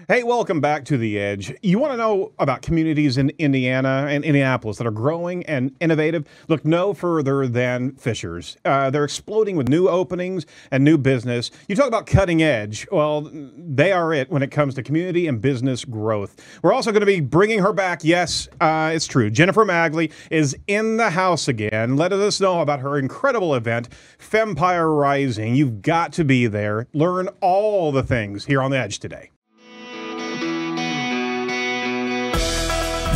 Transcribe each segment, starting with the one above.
Hey, welcome back to The Edge. You want to know about communities in Indiana and Indianapolis that are growing and innovative? Look no further than Fishers. They're exploding with new openings and new business. You talk about cutting edge. Well, they are it when it comes to community and business growth. We're also going to be bringing her back. Yes, it's true. Jennifer Magley is in the house again, letting us know about her incredible event, Fempire Rising. You've got to be there. Learn all the things here on The Edge today.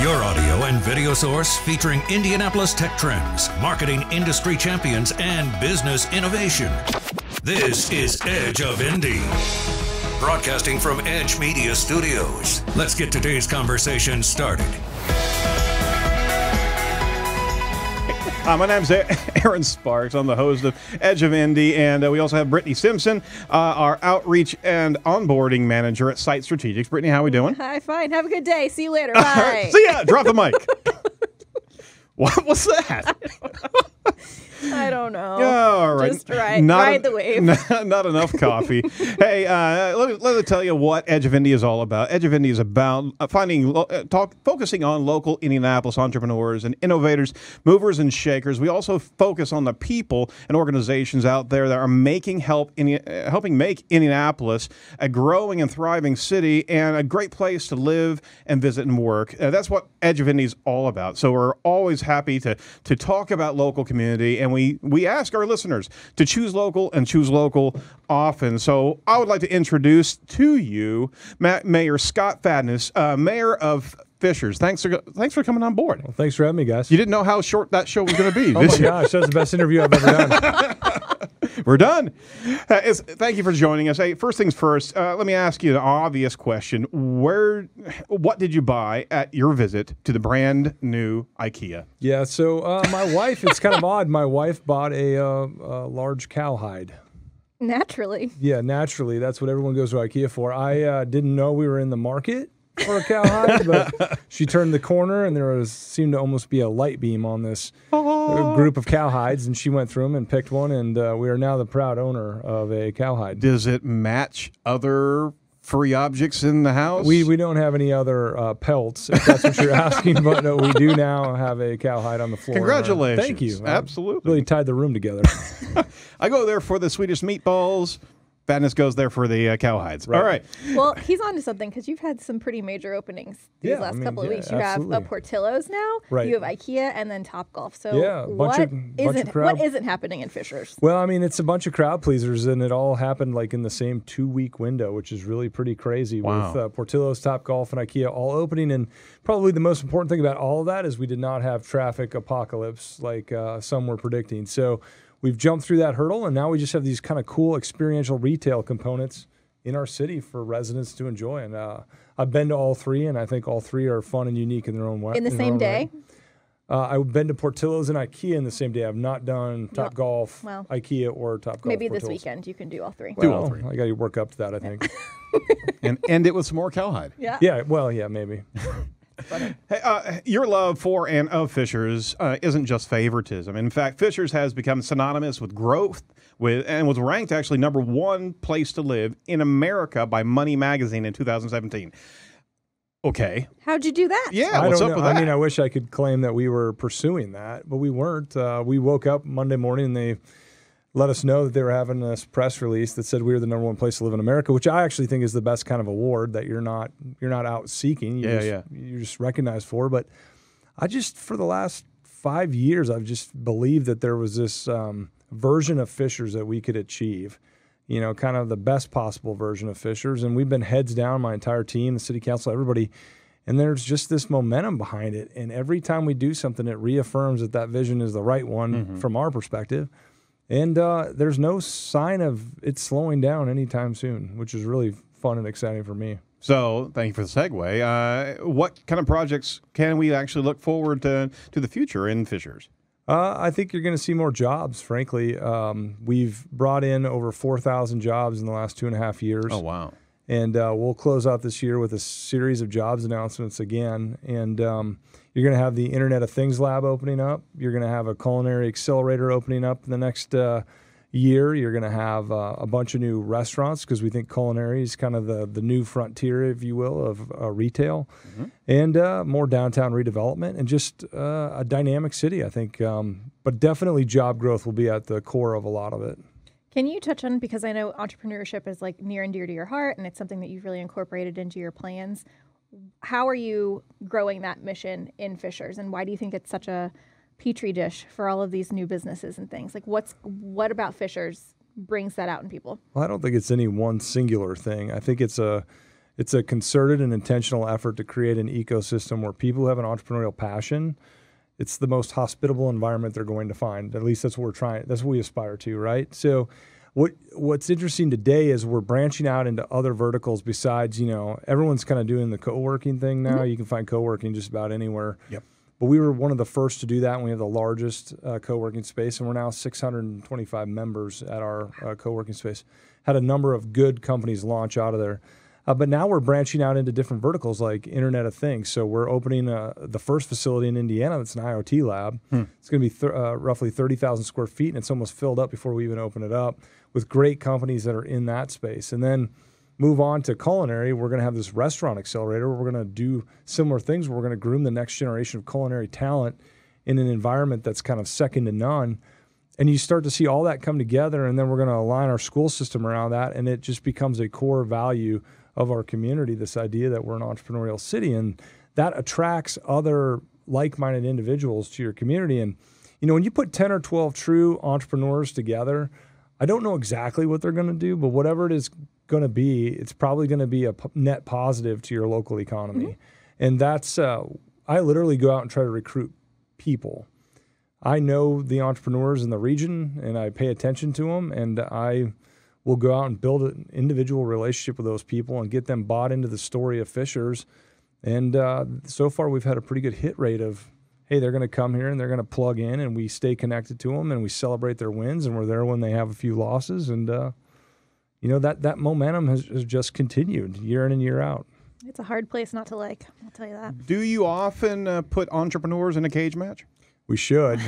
Your audio and video source featuring Indianapolis tech trends, marketing industry champions, and business innovation. This is Edge of Indy. Broadcasting from Edge Media Studios. Let's get today's conversation started. My name's Aaron Sparks. I'm the host of Edge of Indy, and we also have Brittany Simpson, our outreach and onboarding manager at Site Strategics. Brittany, how are we doing? Hi, fine. Have a good day. See you later. Bye. See ya. Drop the mic. What was that? I don't know. All right. Just ride the wave. Not enough coffee. Hey, let me tell you what Edge of Indy is all about. Edge of Indy is about focusing on local Indianapolis entrepreneurs and innovators, movers and shakers. We also focus on the people and organizations out there that are helping make Indianapolis a growing and thriving city and a great place to live and visit and work. That's what Edge of Indy is all about. So we're always happy to talk about local community, and we ask our listeners to choose local and choose local often. So I would like to introduce to you Mayor Scott Fadness, Mayor of Fishers. Thanks for coming on board. Well, thanks for having me, guys. You didn't know how short that show was going to be. Oh my gosh, that was the best interview I've ever done. We're done. Thank you for joining us. Hey, first things first, let me ask you an obvious question. What did you buy at your visit to the brand new IKEA? Yeah, so my wife, it's kind of odd. My wife bought a large cowhide. Naturally. Yeah, naturally. That's what everyone goes to IKEA for. I didn't know we were in the market for a cowhide, but she turned the corner and there seemed to almost be a light beam on this group of cowhides, and she went through them and picked one, and we are now the proud owner of a cowhide. Does it match other furry objects in the house? We don't have any other pelts, if that's what you're asking, but no, we do now have a cowhide on the floor. Congratulations. Thank you. Absolutely. Really tied the room together. I go there for the Swedish meatballs. Fadness goes there for the cowhides. Right. All right. Well, he's on to something because you've had some pretty major openings these last couple of weeks. You absolutely. have a Portillos now. Right. You have IKEA and then Top Golf. So bunch of crowd. what isn't happening in Fishers? Well, I mean, it's a bunch of crowd pleasers, and it all happened like in the same 2-week window, which is really pretty crazy. Wow. With Portillos, Top Golf, and IKEA all opening. And probably the most important thing about all of that is we did not have traffic apocalypse like some were predicting. So we've jumped through that hurdle, and now we just have these kind of cool experiential retail components in our city for residents to enjoy. And I've been to all three, and I think all three are fun and unique in their own way. In the same day? I've been to Portillos and IKEA in the same day. I've not done Top Golf, IKEA, or Top Golf. Maybe Portillos. this weekend you can do all three. Well, do all three. I got to work up to that, I think. And end it with some more cowhide. Yeah. Yeah, well, yeah, maybe. Hey, your love for and of Fishers isn't just favoritism. In fact, Fishers has become synonymous with growth and was ranked actually #1 place to live in America by Money Magazine in 2017. Okay. How'd you do that? Yeah, what's up with that? I mean, I wish I could claim that we were pursuing that, but we weren't. We woke up Monday morning and they let us know that they were having this press release that said we were the #1 place to live in America, which I actually think is the best kind of award, that you're not out seeking. You're just recognized for. But I just, for the last 5 years, I've just believed that there was this version of Fishers that we could achieve, kind of the best possible version of Fishers. And we've been heads down, my entire team, the city council, everybody. And there's just this momentum behind it. And every time we do something, it reaffirms that vision is the right one from our perspective. And there's no sign of it slowing down anytime soon, which is really fun and exciting for me. So, thank you for the segue. What kind of projects can we actually look forward to the future in Fishers? I think you're going to see more jobs, frankly. We've brought in over 4,000 jobs in the last 2.5 years. Oh, wow. And we'll close out this year with a series of jobs announcements again. And you're going to have the Internet of Things Lab opening up. You're going to have a culinary accelerator opening up in the next year, you're going to have a bunch of new restaurants because we think culinary is kind of the new frontier, if you will, of retail, and more downtown redevelopment, and just a dynamic city, I think. But definitely job growth will be at the core of a lot of it. Can you touch on, because I know entrepreneurship is like near and dear to your heart, and it's something that you've really incorporated into your plans. How are you growing that mission in Fishers, and why do you think it's such a petri dish for all of these new businesses and things? Like, what about Fishers brings that out in people? Well, I don't think it's any one singular thing. I think it's a concerted and intentional effort to create an ecosystem where people who have an entrepreneurial passion, it's the most hospitable environment they're going to find. At least that's what we're trying. That's what we aspire to, right? So what's interesting today is we're branching out into other verticals besides, everyone's kind of doing the co-working thing now. You can find co-working just about anywhere. Yep. But we were one of the first to do that, and we have the largest co-working space, and we're now 625 members at our co-working space. Had a number of good companies launch out of there. But now we're branching out into different verticals like Internet of Things. So we're opening the first facility in Indiana that's an IoT lab. It's going to be roughly 30,000 square feet, and it's almost filled up before we even open it up, with great companies that are in that space. And then move on to culinary. We're going to have this restaurant accelerator where we're going to do similar things. We're going to groom the next generation of culinary talent in an environment that's kind of second to none. And you start to see all that come together, and then we're going to align our school system around that, and it just becomes a core value of our community, this idea that we're an entrepreneurial city, and that attracts other like-minded individuals to your community. And, when you put 10 or 12 true entrepreneurs together, I don't know exactly what they're going to do, but whatever it is going to be, it's probably going to be a net positive to your local economy. And that's, I literally go out and try to recruit people. I know the entrepreneurs in the region, and I pay attention to them, and I will go out and build an individual relationship with those people and get them bought into the story of Fishers. And so far, we've had a pretty good hit rate of, hey, they're going to come here and they're going to plug in, and we stay connected to them, and we celebrate their wins, and we're there when they have a few losses. And, that momentum has just continued year in and year out. It's a hard place not to like, I'll tell you that. Do you often put entrepreneurs in a cage match? We should.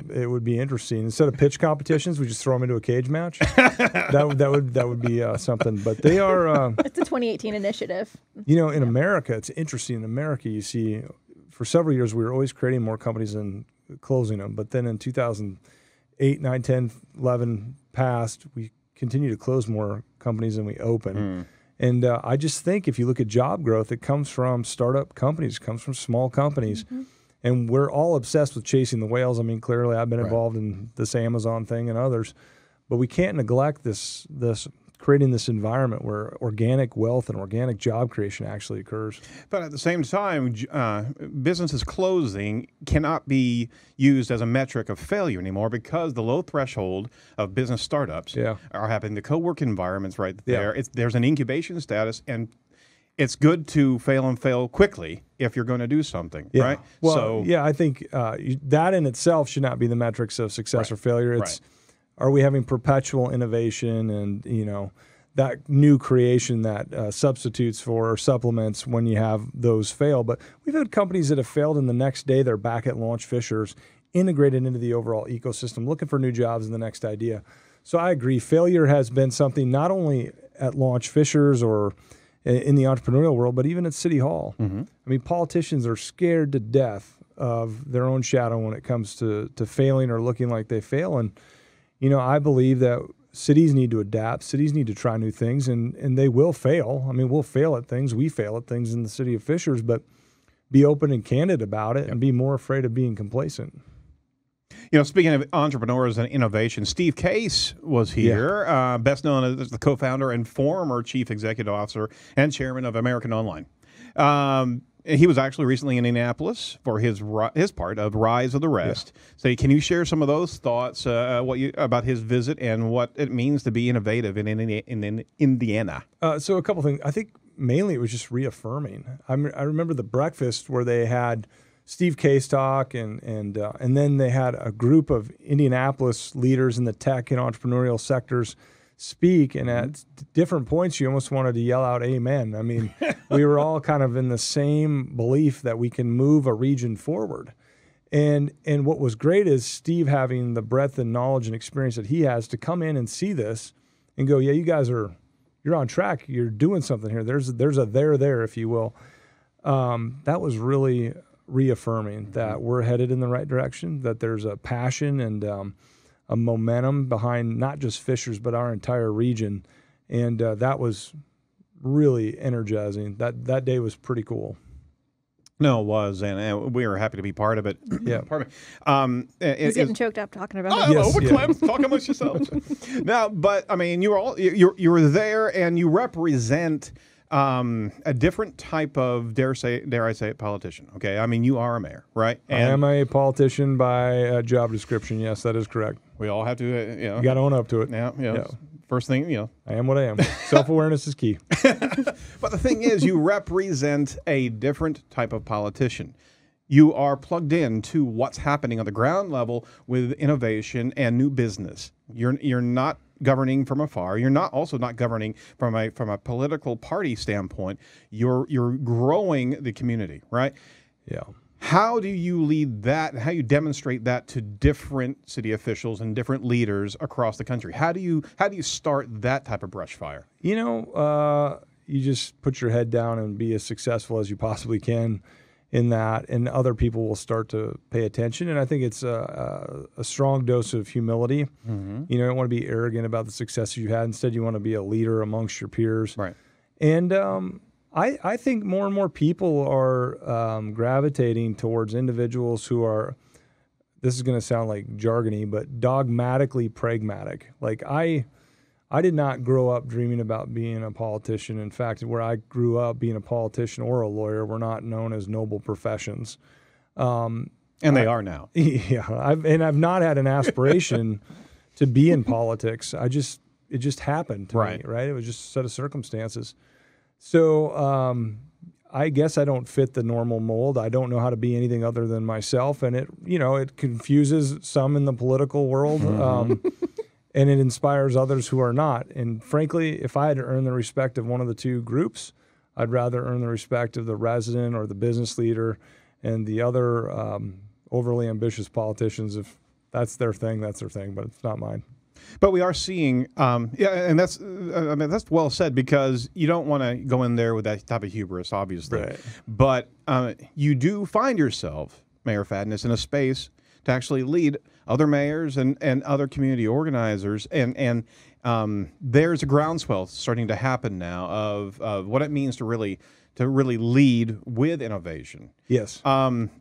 It would be interesting. Instead of pitch competitions, we just throw them into a cage match. That would be something. But they are. It's a 2018 initiative. In America, it's interesting. In America, you see, for several years, we were always creating more companies and closing them. But then in 2008, 9, 10, 11 past, we continue to close more companies than we open. And I just think if you look at job growth, it comes from startup companies, it comes from small companies. And we're all obsessed with chasing the whales. I mean, clearly I've been involved in this Amazon thing and others. But we can't neglect this creating this environment where organic wealth and organic job creation actually occurs. But at the same time, businesses closing cannot be used as a metric of failure anymore, because the low threshold of business startups are having the co-work environments right there. There's an incubation status, and it's good to fail and fail quickly if you're going to do something, right? Well, I think that in itself should not be the metrics of success or failure. It's are we having perpetual innovation and, that new creation that substitutes for or supplements when you have those fail. But we've had companies that have failed, and the next day they're back at launch Fishers, integrated into the overall ecosystem, looking for new jobs and the next idea. So I agree. Failure has been something not only at launch Fishers or in the entrepreneurial world, but even at City Hall. I mean, politicians are scared to death of their own shadow when it comes to failing or looking like they fail. And, I believe that cities need to adapt. Cities need to try new things, and they will fail. I mean, we'll fail at things. We fail at things in the city of Fishers, but be open and candid about it and be more afraid of being complacent. Speaking of entrepreneurs and innovation, Steve Case was here, best known as the co-founder and former chief executive officer and chairman of American Online. He was actually recently in Indianapolis for his part of Rise of the Rest. So can you share some of those thoughts about his visit and what it means to be innovative in Indiana? So a couple things. I think mainly it was just reaffirming. I remember the breakfast where they had Steve Case talk, and then they had a group of Indianapolis leaders in the tech and entrepreneurial sectors speak, and at different points you almost wanted to yell out amen. I mean, we were all kind of in the same belief that we can move a region forward. And what was great is Steve having the breadth and knowledge and experience that he has to come in and see this and go, yeah, you guys you're on track. You're doing something here. There's a there, if you will. That was really reaffirming that we're headed in the right direction, that there's a passion and a momentum behind not just Fishers, but our entire region. And that was really energizing. That day was pretty cool. No, it was, and we were happy to be part of it. Yeah. Pardon me. He's getting choked up talking about it. Yes, Clem, talk amongst yourselves. Now, but I mean, you were there, and you represent a different type of dare I say it, politician. Okay, I mean, you are a mayor, right? And I am a politician by job description. Yes, that is correct. we all have to, You got to own up to it. Yeah. First thing, I am what I am. Self-awareness is key. But the thing is, you represent a different type of politician. You are plugged in to what's happening on the ground level with innovation and new business. You're not governing from afar. You're not governing from a political party standpoint. You're growing the community, right? Yeah. How do you lead that? How do you demonstrate that to different city officials and different leaders across the country? How do you start that type of brush fire? You just put your head down and be as successful as you possibly can in that, and other people will start to pay attention. And I think it's a strong dose of humility. Mm-hmm. You don't want to be arrogant about the successes you had. Instead, you want to be a leader amongst your peers. Right. And I think more and more people are gravitating towards individuals who are, this is going to sound like jargony, but dogmatically pragmatic. Like I did not grow up dreaming about being a politician. In fact, where I grew up, being a politician or a lawyer were not known as noble professions. And they are now. Yeah. I've not had an aspiration to be in politics. It just happened to me, right? It was just a set of circumstances. So I guess I don't fit the normal mold. I don't know how to be anything other than myself, and it confuses some in the political world, and it inspires others who are not. And frankly, if I had to earn the respect of one of the two groups, I'd rather earn the respect of the resident or the business leader, and the other overly ambitious politicians. If that's their thing, that's their thing, but it's not mine. But we are seeing, and that's well said, because you don't want to go in there with that type of hubris, obviously. Right. But you do find yourself, Mayor Fadness, in a space to actually lead other mayors and other community organizers, and there's a groundswell starting to happen now of what it means to really lead with innovation. Yes.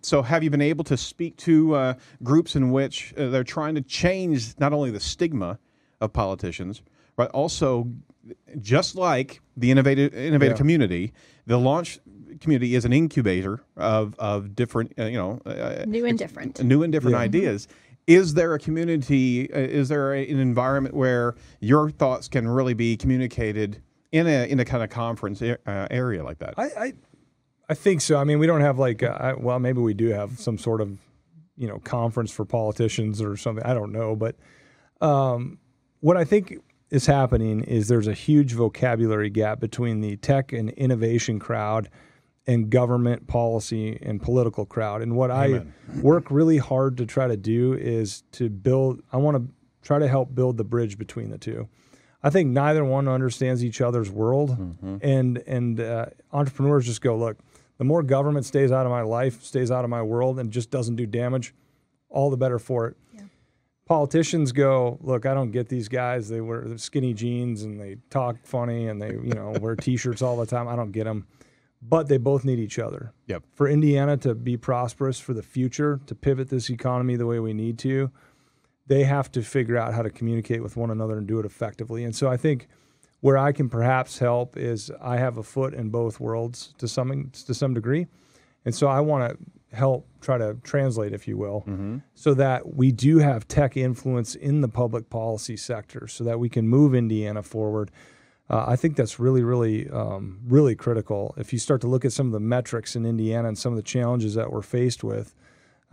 So have you been able to speak to groups in which they're trying to change not only the stigma of politicians, but also, just like the innovative community, the launch community is an incubator of different, New and different ideas. Is there a community, is there an environment where your thoughts can really be communicated in a kind of conference area like that? I think so. I mean, we don't have maybe we do have some sort of, conference for politicians or something. I don't know. But what I think is happening is there's a huge vocabulary gap between the tech and innovation crowd and government policy and political crowd. And what Amen. I work really hard to try to do is I want to try to help build the bridge between the two. I think neither one understands each other's world, and entrepreneurs just go, look, the more government stays out of my life, stays out of my world, and just doesn't do damage, all the better for it. Yeah. Politicians go, look, I don't get these guys. They wear skinny jeans and they talk funny and they wear T-shirts all the time. I don't get them. But they both need each other. Yep. For Indiana to be prosperous for the future, to pivot this economy the way we need to, they have to figure out how to communicate with one another and do it effectively. And so I think where I can perhaps help is I have a foot in both worlds to some degree. And so I want to help try to translate, if you will, so that we do have tech influence in the public policy sector so that we can move Indiana forward. I think that's really, really, really critical. If you start to look at some of the metrics in Indiana and some of the challenges that we're faced with,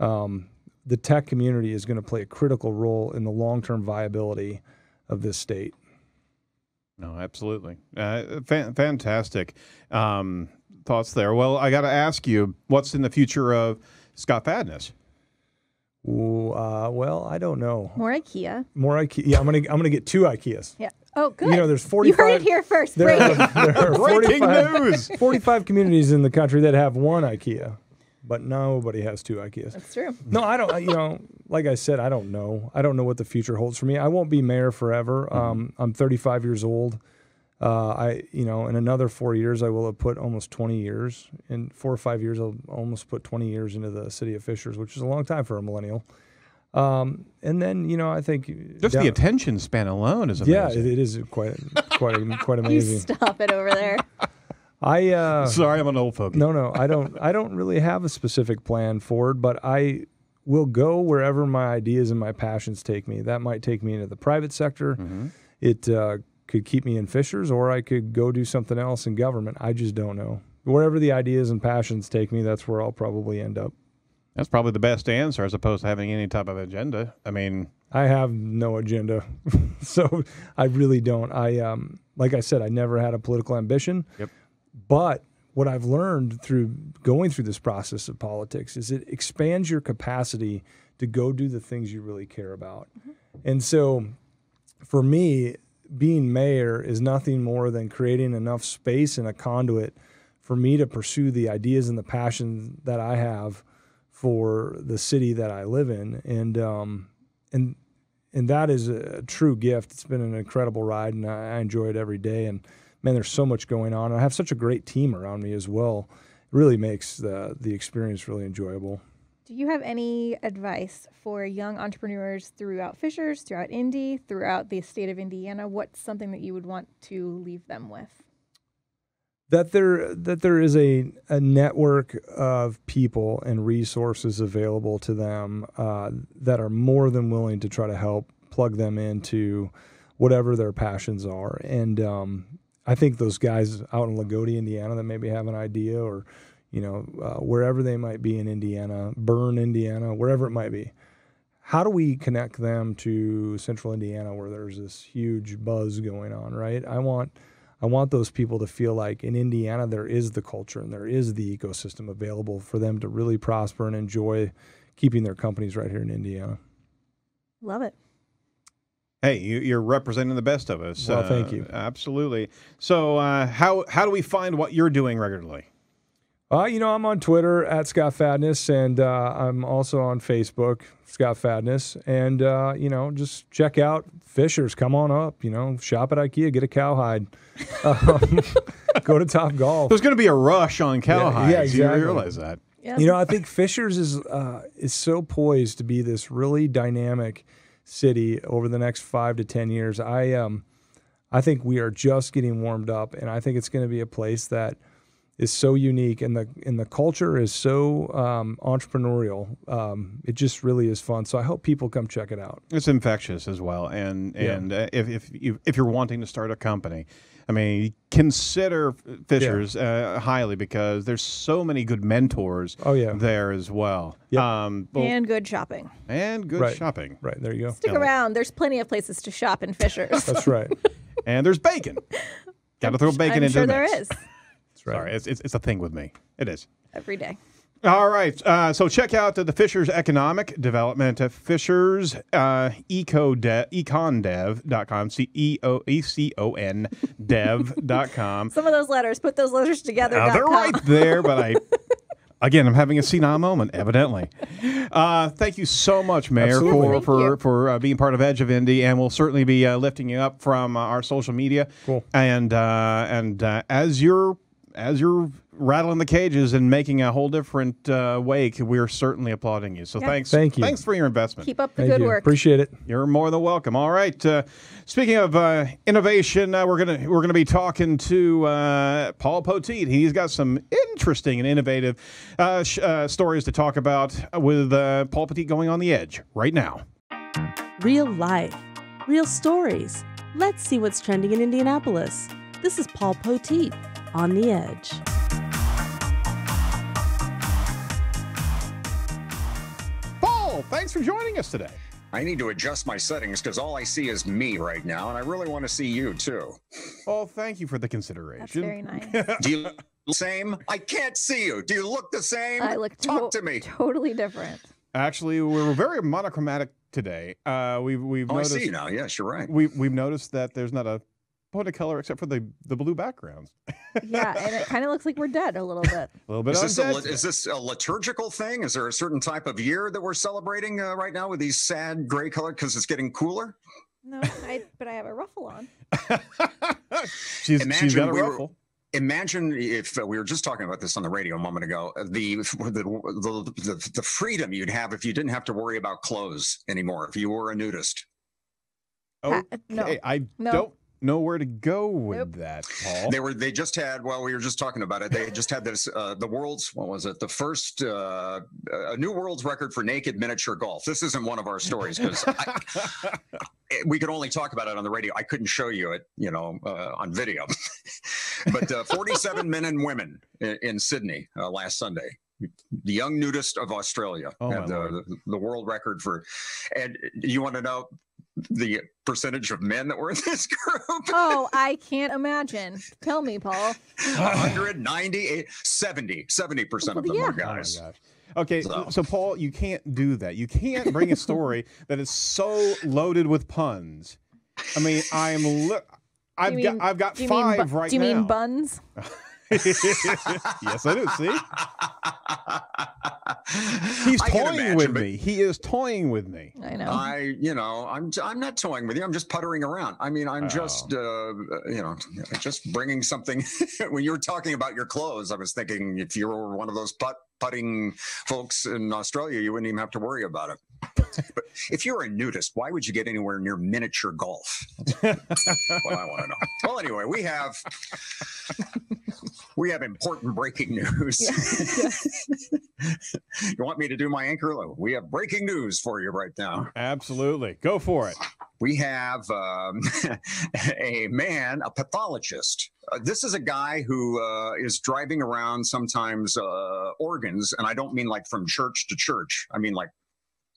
the tech community is going to play a critical role in the long-term viability of this state. No, absolutely. Fantastic thoughts there. Well, I got to ask you, what's in the future of Scott Fadness? Well, I don't know. More IKEA. More IKEA. Yeah, I'm gonna get 2 IKEAs. Yeah. Oh, good. You know, there's 45. You heard it here first. There are Breaking news. 45 communities in the country that have 1 IKEA, but nobody has 2 IKEAs. That's true. No, I don't. You know, like I said, I don't know. I don't know what the future holds for me. I won't be mayor forever. I'm 35 years old. In another 4 years, I will have put almost 20 years. In 4 or 5 years, I'll almost put 20 years into the city of Fishers, which is a long time for a millennial. And then, I think Just the attention span alone is amazing. yeah, it is quite You amazing. stop it over there. Sorry, I'm an old fogey. No, I don't really have a specific plan forward, but I will go wherever my ideas and my passions take me. That might take me into the private sector. Mm-hmm. It could keep me in Fishers, or I could go do something else in government. I just don't know. Wherever the ideas and passions take me, that's where I'll probably end up. That's probably the best answer as opposed to having any type of agenda. I mean, I have no agenda, so I really don't. Like I said, I never had a political ambition. Yep. But what I've learned through going through this process of politics is it expands your capacity to go do the things you really care about. Mm-hmm. And so for me, being mayor is nothing more than creating enough space and a conduit for me to pursue the ideas and the passion that I have for the city that I live in. And that is a true gift. It's been an incredible ride, and I enjoy it every day. And man, there's so much going on. I have such a great team around me as well. It really makes the experience really enjoyable. Do you have any advice for young entrepreneurs throughout Fishers, throughout Indy, throughout the state of Indiana? What's something that you would want to leave them with? That there is a network of people and resources available to them that are more than willing to try to help plug them into whatever their passions are. And I think those guys out in Lagodi, Indiana, that maybe have an idea, or wherever they might be in Indiana, Bern, Indiana, wherever it might be. How do we connect them to Central Indiana, where there's this huge buzz going on, right? I want those people to feel like in Indiana there is the culture and there is the ecosystem available for them to really prosper and enjoy keeping their companies right here in Indiana. Love it. hey, you're representing the best of us. Well, thank you. Absolutely. So how do we find what you're doing regularly? I'm on Twitter at Scott Fadness, and I'm also on Facebook, Scott Fadness. And, just check out Fishers. Come on up, shop at IKEA, get a cowhide. Go to Top Golf. There's going to be a rush on cowhides. Yeah, exactly. You realize that. Yeah. I think Fishers is so poised to be this really dynamic city over the next 5 to 10 years. I think we are just getting warmed up, and I think it's going to be a place that is so unique, and the culture is so entrepreneurial. It just really is fun. So I hope people come check it out. It's infectious as well, and if you're wanting to start a company, I mean, consider Fishers highly, because there's so many good mentors there as well. Yep. And good shopping. And good shopping. Right, there you go. Stick around. There's plenty of places to shop in Fishers. That's right. And there's bacon. Got to throw bacon into the mix. I'm sure there is. That's right. Sorry, it's a thing with me. It is. Every day. All right. So check out the Fishers Economic Development at Fishers econdev.com. ECON dev.com. Some of those letters, put those letters together. They're right there, but I'm having a senile moment, evidently. Thank you so much, Mayor, for being part of Edge of Indy, and we'll certainly be lifting you up from our social media. Cool. And as you're rattling the cages and making a whole different wake, we're certainly applauding you. So thanks. Thank you. Thanks for your investment. Keep up the good work. Appreciate it. You're more than welcome. All right. Speaking of innovation, we're gonna be talking to Paul Petit. He's got some interesting and innovative stories to talk about with Paul Petit going on the edge right now. Real life, real stories. Let's see what's trending in Indianapolis. This is Paul Petit on the Edge. Paul, thanks for joining us today. I need to adjust my settings because all I see is me right now, and I really want to see you too. Well, thank you for the consideration. That's very nice. Do you look the same? I can't see you. Do you look the same? I look Talk to me. Totally different. Actually, we're very monochromatic today. We've noticed. I see now. Yes, you're right. We've noticed that there's not a point of color except for the blue backgrounds. Yeah, and it kind of looks like we're dead a little bit. A little bit. Is this a liturgical thing? Is there a certain type of year that we're celebrating right now with these sad gray color because it's getting cooler? No, but I have a ruffle on. she's got a ruffle. Imagine if we were just talking about this on the radio a moment ago, the freedom you'd have if you didn't have to worry about clothes anymore, if you were a nudist. Okay, no. I don't know where to go with that, Paul. They just had, well, we were just talking about it. They just had this, the world's, what was it? The first, a new world's record for naked miniature golf. This isn't one of our stories because we could only talk about it on the radio. I couldn't show you it, on video. But 47 men and women in Sydney last Sunday. The young nudist of Australia had the world record for, and you want to know the percentage of men that were in this group? Oh, I can't imagine. Tell me, Paul. 198, 70% of them were guys. Oh my gosh. Okay, so Paul, you can't do that. You can't bring a story that is so loaded with puns. I mean, I've got five right now. Do you mean buns? Yes, I do. See? He's toying with me. He is toying with me. I know. I'm not toying with you. I'm just puttering around. I mean, I'm just bringing something. When you were talking about your clothes, I was thinking if you were one of those putting folks in Australia, you wouldn't even have to worry about it. But if you're a nudist, why would you get anywhere near miniature golf? That's what I want to know. Well, anyway, we have important breaking news. You want me to do my anchor? We have breaking news for you right now. Absolutely. Go for it. We have a man, a pathologist. This is a guy who is driving around sometimes organs, and I don't mean like from church to church. I mean like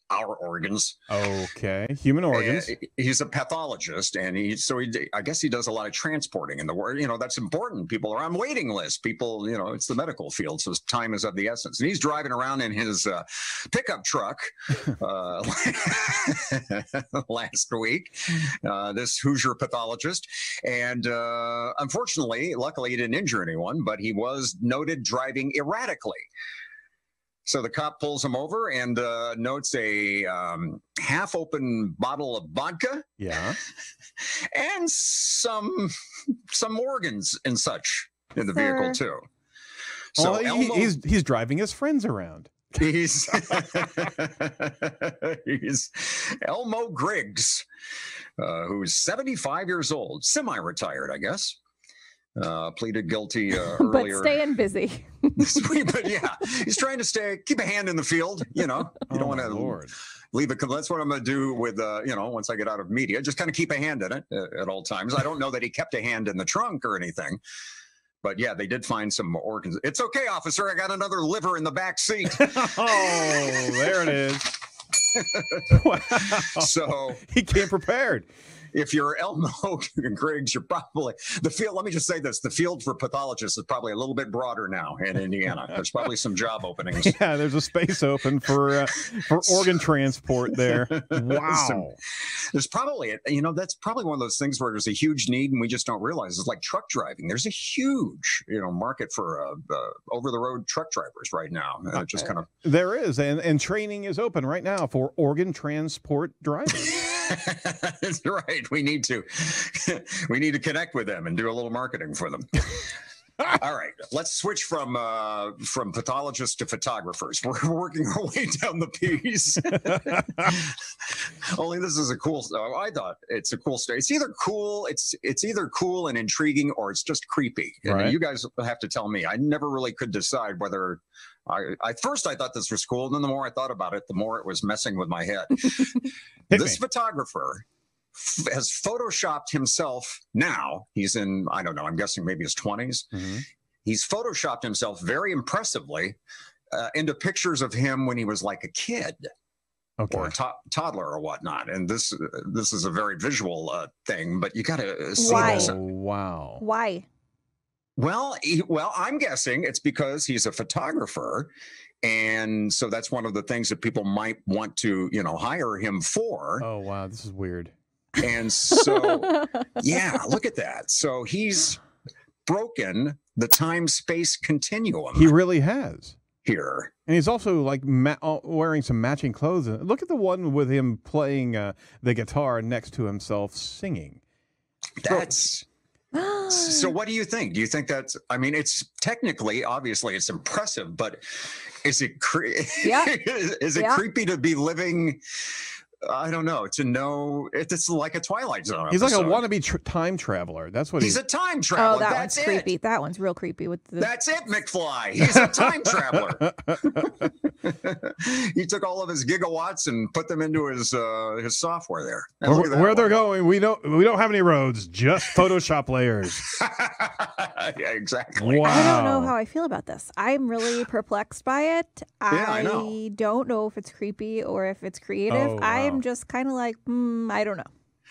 our organs. Okay, human organs. He's a pathologist, and I guess he does a lot of transporting in the world. That's important. People are on waiting lists. People, it's the medical field, so time is of the essence. And he's driving around in his pickup truck last week. This Hoosier pathologist, and unfortunately, luckily, he didn't injure anyone, but he was noted driving erratically. So the cop pulls him over and notes a half-open bottle of vodka. Yeah. And some organs and such in the vehicle too. So he's driving his friends around. He's Elmo Griggs, who's 75 years old, semi-retired, I guess. Pleaded guilty earlier. But staying busy. But yeah, he's trying to keep a hand in the field. You don't want to leave it. That's what I'm going to do with, once I get out of media, just kind of keep a hand in it at all times. I don't know that he kept a hand in the trunk or anything. But yeah, they did find some organs. It's okay, officer. I got another liver in the back seat. Oh, there it is. Wow. So he came prepared. If you're Elmo and Griggs, you're probably the field. Let me just say this: the field for pathologists is probably a little bit broader now in Indiana. There's probably some job openings. Yeah, there's a space open for organ transport there. Wow. There's probably that's probably one of those things where there's a huge need and we just don't realize. It's like truck driving. There's a huge market for over the road truck drivers right now. Just kind of there is, and training is open right now for organ transport drivers. That's right. We need to connect with them and do a little marketing for them. All right, let's switch from pathologists to photographers. We're working our way down the piece. Only this is a cool. I thought it's a cool story. It's either cool. It's either cool and intriguing, or it's just creepy. Right. And you guys have to tell me. I never really could decide whether. At first, I thought this was cool, and then the more I thought about it, the more it was messing with my head. This photographer has photoshopped himself now. He's in, I don't know, I'm guessing maybe his 20s. Mm-hmm. He's photoshopped himself very impressively into pictures of him when he was like a kid. Okay. Or a toddler or whatnot. And this is a very visual thing, but you got to see this. Wow. Why? Well, I'm guessing it's because he's a photographer. And so that's one of the things that people might want to, hire him for. Oh, wow. This is weird. And so, yeah, look at that. So he's broken the time-space continuum. He really has. Here. And he's also like wearing some matching clothes. Look at the one with him playing the guitar next to himself singing. That's... So what do you think? Do you think that's, I mean, it's technically, obviously it's impressive, but is it, is it creepy to be living, I don't know, to know it's like a Twilight Zone He's episode. like a wannabe time traveler. That's what he's a time traveler. Oh, that that's one's creepy. That one's real creepy. With the... That's it, McFly. He's a time traveler. He took all of his gigawatts and put them into his software there. Where they're going, we don't have any roads, just Photoshop layers. Yeah, exactly. Wow. I don't know how I feel about this. I'm really perplexed by it. I know. Don't know if it's creepy or if it's creative. Oh, wow. I'm just kind of like, I don't know.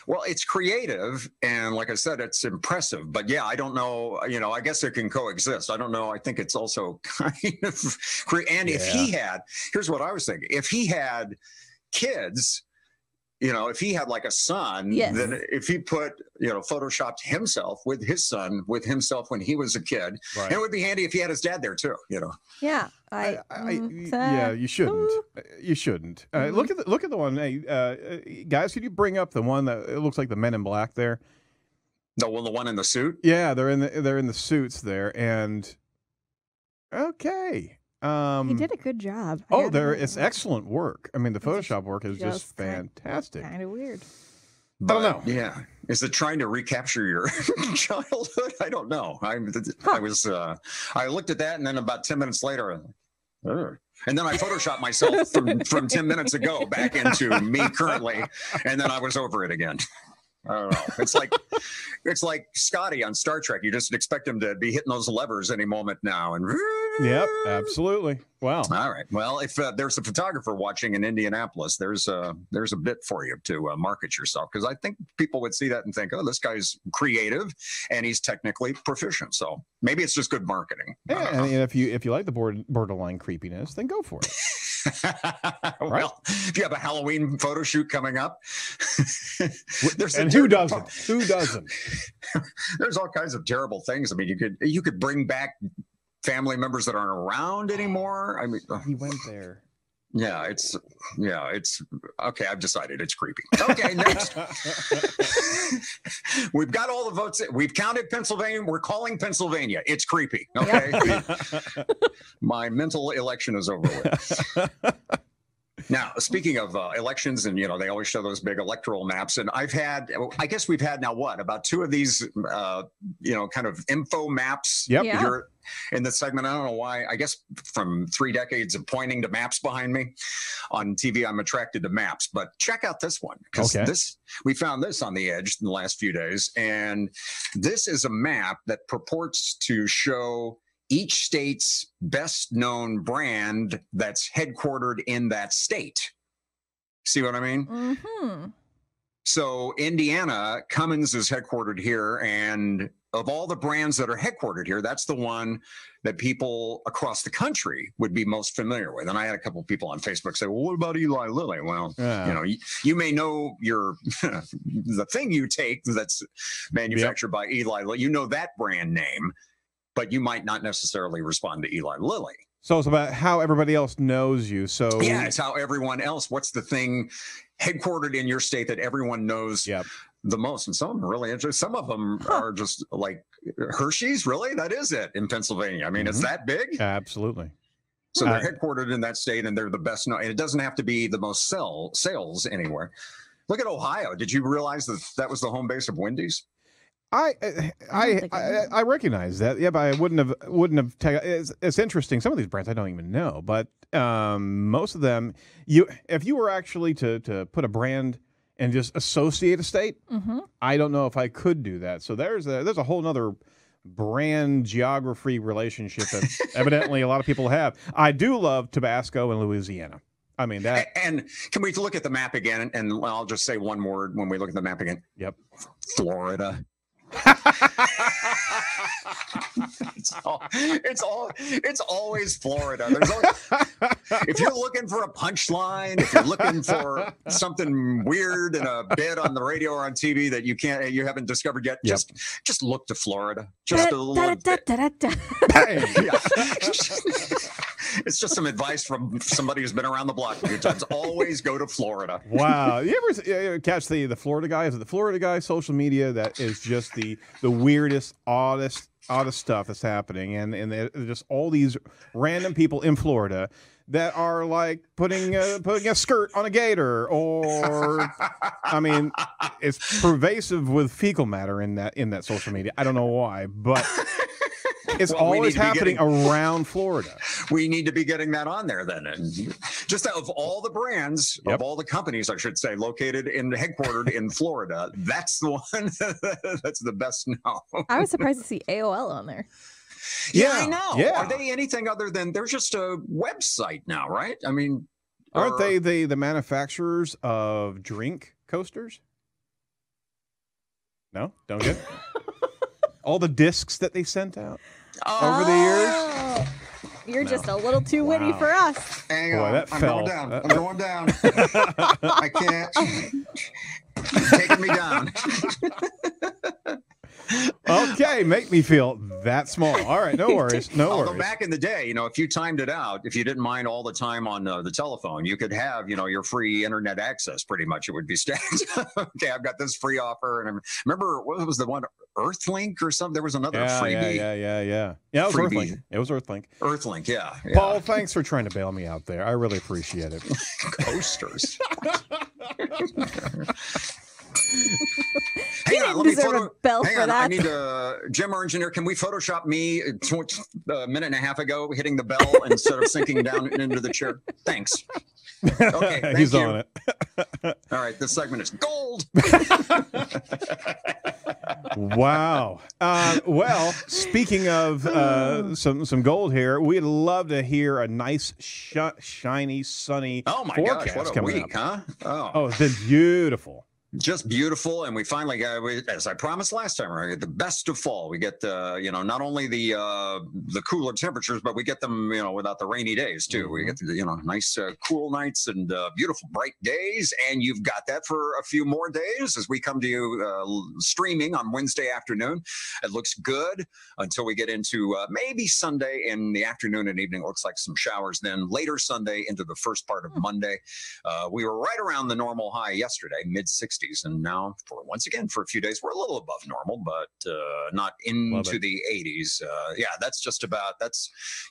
Well, it's creative, and like I said, it's impressive. But yeah, I don't know. I guess it can coexist. I don't know. I think it's also kind of and if he had, here's what I was thinking: if he had kids, if he had like a son, then if he put, photoshopped himself with his son, with himself when he was a kid, and it would be handy if he had his dad there too. Yeah, yeah, you shouldn't. You shouldn't. Look at the one. Hey, guys, could you bring up the one that it looks like the Men in Black there? The one in the suit. Yeah, they're in the suits there, and okay. He did a good job. It's excellent work. I mean, the Photoshop work is just fantastic. Kind of weird. But, I don't know. Yeah. Is it trying to recapture your childhood? I don't know. I looked at that, and then about 10 minutes later, and then I photoshopped myself from 10 minutes ago back into me currently, and then I was over it again. I don't know. It's like Scotty on Star Trek. You just expect him to be hitting those levers any moment now. And yep, absolutely. Wow. All right. Well, if there's a photographer watching in Indianapolis, there's a bit for you to market yourself, because I think people would see that and think, oh, this guy's creative and he's technically proficient. So maybe it's just good marketing. Yeah, and if you like the borderline creepiness, then go for it. Well, if you have a Halloween photo shoot coming up, who doesn't? Who doesn't? There's all kinds of terrible things. I mean, you could bring back family members that aren't around anymore. I mean, he went there. Yeah, it's okay. I've decided it's creepy. Okay, next. We've got all the votes. We've counted Pennsylvania. We're calling Pennsylvania. It's creepy. Okay. My mental election is over with. Now, speaking of elections, and they always show those big electoral maps, and I guess we've had now about 2 of these, kind of info maps. Yep. Yeah. Here in this segment. I don't know why. I guess from 3 decades of pointing to maps behind me on TV, I'm attracted to maps. But check out this one, because we found this on the Edge in the last few days, and this is a map that purports to show each state's best known brand that's headquartered in that state. See what I mean? Mm-hmm. So Indiana, Cummins is headquartered here, and of all the brands that are headquartered here, that's the one that people across the country would be most familiar with. And I had a couple of people on Facebook say, well, what about Eli Lilly? Well, you may know the thing you take that's manufactured by Eli Lilly, that brand name, but you might not necessarily respond to Eli Lilly. So it's about how everybody else knows you. So yeah, it's how everyone else. What's the thing headquartered in your state that everyone knows the most? And some of them are really interesting. Some of them are just like Hershey's. Really, that is it in Pennsylvania. I mean, it's that big. Absolutely. So they're headquartered in that state, and they're the best known. And it doesn't have to be the most sales anywhere. Look at Ohio. Did you realize that was the home base of Wendy's? I recognize that. Yeah, but I wouldn't have taken. It's interesting. Some of these brands I don't even know, but most of them, if you were actually to put a brand and just associate a state, I don't know if I could do that. So there's a whole nother brand geography relationship that evidently a lot of people have. I do love Tabasco and Louisiana. I mean that. And can we look at the map again? And I'll just say one word when we look at the map again. Yep. Florida. It's always Florida. If you're looking for a punchline, if you're looking for something weird in a bit on the radio or on TV that you haven't discovered yet, just look to Florida. Just a little bit. Yeah. It's just some advice from somebody who's been around the block a few times. Always go to Florida. Wow. You ever catch the Florida guy? Is it the Florida guy social media that is just the weirdest, oddest stuff that's happening, and there's just all these random people in Florida that are like putting a skirt on a gator, or I mean, it's pervasive with fecal matter in that social media. I don't know why, but it's always happening around Florida. We need to be getting that on there then. And just of all the brands, of all the companies, I should say, headquartered in Florida, that's the one that's the best now. I was surprised to see AOL on there. Yeah, I know. Yeah. Are they anything other than they're just a website now, right? I mean, aren't they the manufacturers of drink coasters? No, don't get it? All the discs that they sent out over the years. You're just a little too witty for us. Hang on. I'm going down. I'm going down. I can't. Taking me down. Okay, make me feel that small. All right, no worries. No worries. Although back in the day, if you timed it out, if you didn't mind all the time on the telephone, you could have, your free internet access. Pretty much, it would be stacked. Okay, I've got this free offer, and I remember what was the one, Earthlink or something? There was another freebie. Yeah, it was Earthlink. It was Earthlink. Earthlink, yeah. Paul, thanks for trying to bail me out there. I really appreciate it. Coasters. Hang on, let me hang on. I need Jim, our engineer. Can we Photoshop me a minute and a half ago hitting the bell instead of sinking down into the chair? Thanks. Okay, thank He's you. on it. All right, this segment is gold. Wow. Well, speaking of some gold here, we'd love to hear a nice, shiny, sunny forecast what a coming week, up. huh? Oh, it's been beautiful. Just beautiful, and we finally got, as I promised last time, we get the best of fall. We get not only the cooler temperatures, but we get them without the rainy days too. We get the nice cool nights and beautiful bright days, and you've got that for a few more days as we come to you streaming on Wednesday afternoon. It looks good until we get into maybe Sunday in the afternoon and evening. It looks like some showers. Then later Sunday into the first part of Monday, we were right around the normal high yesterday, mid-60s. And now, once again, for a few days, we're a little above normal, but not into the 80s.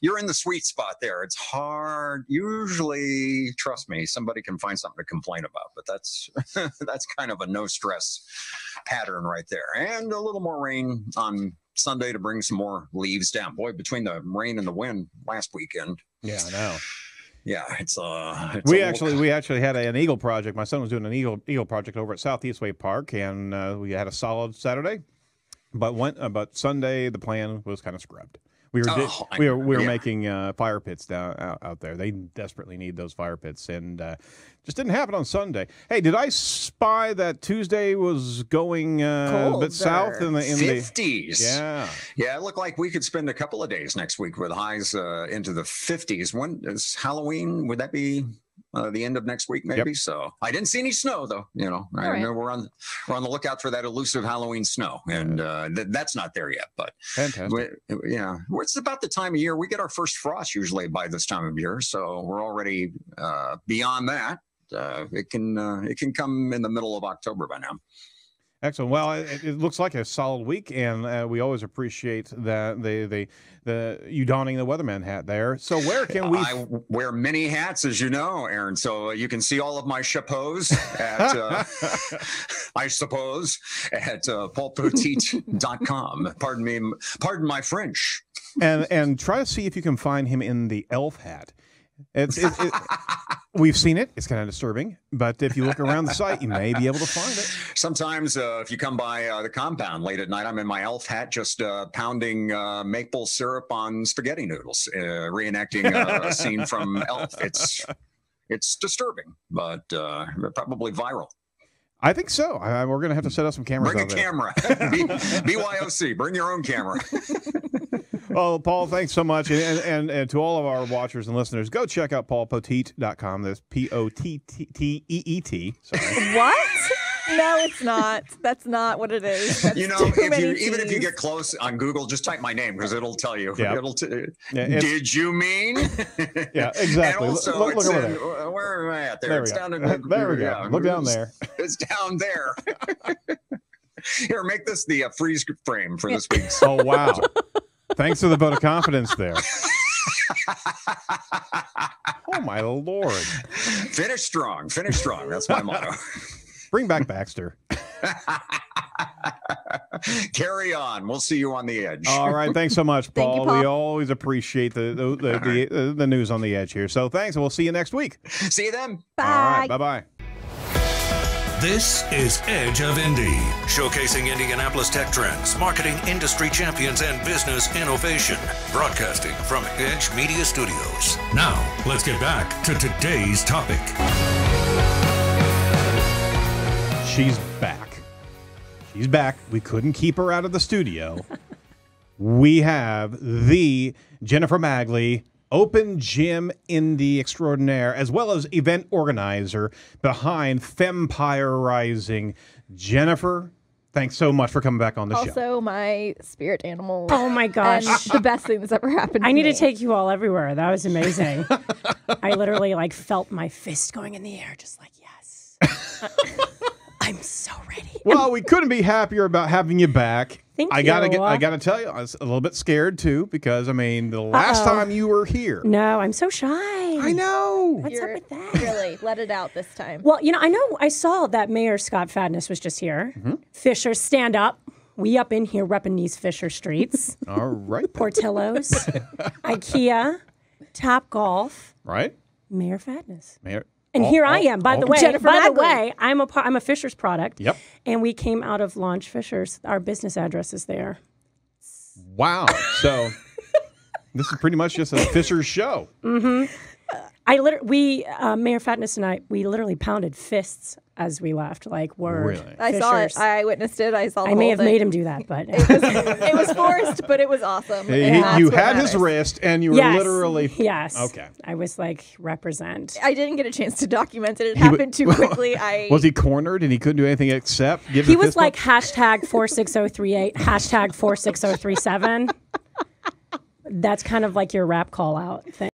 You're in the sweet spot there. It's hard. Usually, trust me, somebody can find something to complain about, but that's kind of a no stress pattern right there. And a little more rain on Sunday to bring some more leaves down. Boy, between the rain and the wind last weekend. Yeah, I know. Yeah, we actually had an eagle project. My son was doing an eagle project over at Southeast Way Park, and we had a solid Saturday. But Sunday the plan was kind of scrubbed. We were making fire pits out there. They desperately need those fire pits, and just didn't happen on Sunday. Hey, did I spy that Tuesday was going a bit south in the 50s? Yeah. It looked like we could spend a couple of days next week with highs into the 50s. When is Halloween? Would that be the end of next week, maybe? Yep. So I didn't see any snow, though. I know we're on the lookout for that elusive Halloween snow, and that's not there yet. But fantastic. It's about the time of year we get our first frost usually by this time of year, so we're already beyond that. It can come in the middle of October by now. Excellent. Well, it looks like a solid week, and we always appreciate that you donning the weatherman hat there. So where can we? I wear many hats, as you know, Aaron. So you can see all of my chapeaus at, I suppose, at paulpetit.com. Pardon my French. And try to see if you can find him in the elf hat. We've seen it. It's kind of disturbing, but if you look around the site, you may be able to find it. Sometimes if you come by the compound late at night, I'm in my elf hat just pounding maple syrup on spaghetti noodles, reenacting a scene from Elf. It's disturbing, but probably viral. I think so. We're going to have to set up some cameras. Bring a camera. BYOC. Bring your own camera. Well, Paul, thanks so much. And to all of our watchers and listeners, go check out paulpoteet.com. That's Potteet. Sorry. What? No, it's not. That's not what it is. That's Even if you get close on Google, just type my name because it'll tell you. Yep. Did you mean? Yeah, exactly. And also, look it's over in, there. where am I at there? There It's we down go. in the, There we go. Look down there. It's down there. Here, make this the freeze frame for this week's. Oh, wow. Thanks for the vote of confidence there. Oh, my Lord. Finish strong. Finish strong. That's my motto. Bring back Baxter. Carry on. We'll see you on the edge. All right. Thanks so much, Paul. Thank you, Paul. We always appreciate the news on the edge here. So thanks, and we'll see you next week. See you then. Bye. All right. Bye-bye. This is Edge of Indy, showcasing Indianapolis tech trends, marketing industry champions, and business innovation. Broadcasting from Edge Media Studios. Now, let's get back to today's topic. She's back. She's back. We couldn't keep her out of the studio. We have the Jennifer Magley, Open Gym Indy extraordinaire, as well as event organizer behind Fempire Rising. Jennifer, thanks so much for coming back on the show. Also, my spirit animal. Oh my gosh. And the best thing that's ever happened to I need me. to take you all everywhere. That was amazing. I literally felt my fist going in the air, just like, yes. I'm so ready. Well, we couldn't be happier about having you back. Thank I gotta you. tell you, I was a little bit scared too because the last time you were here. No, I'm so shy. I know. What's up with that? Really, let it out this time. Well, I saw that Mayor Scott Fadness was just here. Fishers, stand up. We up in here repping these Fisher streets. All right. Portillos, IKEA, Top Golf, Right? Mayor Fadness. Mayor. And here I am, by the way. Jennifer By the Magley. way, I'm a Fishers product. Yep. And we came out of Launch Fishers. Our business address is there. Wow. So this is pretty much just a Fishers show. Mayor Fadness and I, we literally pounded fists as we left. Like, word. Really? I saw it. Fishers. I witnessed it. I saw the I may whole have thing. made him do that, but It was forced, but it was awesome. And that's You what had his matters. wrist, and you were yes, literally. yes. Okay. I was like, represent. I didn't get a chance to document it. It happened too quickly. Was he cornered and he couldn't do anything except give He the was fist like bump? #46038, #46037. That's kind of like your rap call out thing.